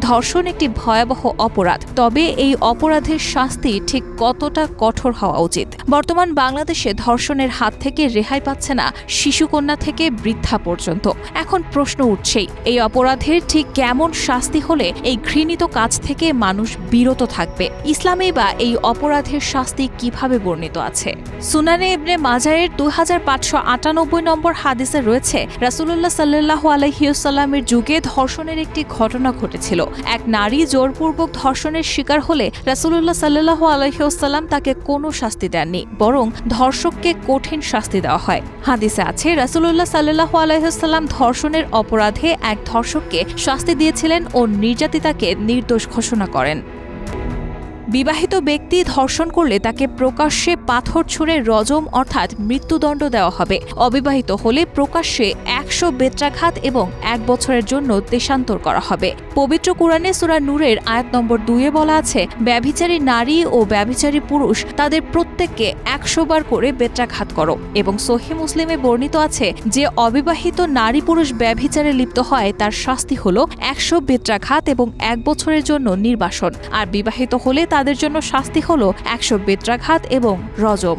ধর্ষণ একটি ভয়াবহ অপরাধ, তবে এই অপরাধের শাস্তি ঠিক কতটা কঠোর হওয়া উচিত? বর্তমান বাংলাদেশে ধর্ষণের হাত থেকে রেহাই পাচ্ছে না শিশুকন্যা থেকে বৃদ্ধা পর্যন্ত। এখন প্রশ্ন উঠছেই, এই অপরাধের ঠিক কেমন শাস্তি হলে এই ঘৃণিত কাজ থেকে মানুষ বিরত থাকবে? ইসলামে বা এই অপরাধের শাস্তি কিভাবে বর্ণিত আছে? সুনানে ইবনে মাজাহের 2598 নম্বর হাদিসে রয়েছে, রাসূলুল্লাহ সাল্লাল্লাহু আলাইহি ওয়াসাল্লামের যুগে ধর্ষণের একটি ঘটনা ঘটেছিল। এক নারী জোরপূর্বক ধর্ষণের শিকার হলে রাসূলুল্লাহ সাল্লাল্লাহু আলাইহি ওয়াসাল্লাম তাকে কোনো শাস্তি দেননি, বরং ধর্ষককে কঠিন শাস্তি দেওয়া হয়। হাদিসে আছে, রাসূলুল্লাহ সাল্লাল্লাহু আলাইহি ওয়াসাল্লাম ধর্ষণের অপরাধে এক ধর্ষককে শাস্তি দিয়েছিলেন ও নির্যাতিতাকে নির্দোষ ঘোষণা করেন। বিবাহিত ব্যক্তি ধর্ষণ করলে তাকে প্রকাশ্যে পাথর ছুঁড়ে রজম অর্থাৎ মৃত্যুদণ্ড দেওয়া হবে। অবিবাহিত হলে প্রকাশ্যে 100 বেত্রাঘাত এবং 1 বছরের জন্য দেশান্তর করা হবে। পবিত্র কুরআনে সূরা নূরের আয়াত নম্বর 2-এ বলা আছে, ব্যভিচারী নারী ও ব্যভিচারী পুরুষ তাদের প্রত্যেককে 100 বার করে বেত্রাঘাত করো। এবং সহিহ মুসলিমে বর্ণিত আছে, যে অবিবাহিত নারী পুরুষ ব্যভিচারে লিপ্ত হয় তার শাস্তি হলো 100 বেত্রাঘাত এবং 1 বছরের জন্য নির্বাসন। আর বিবাহিত হলে তাদের জন্য শাস্তি হলো 100 বেত্রাঘাত এবং রজম।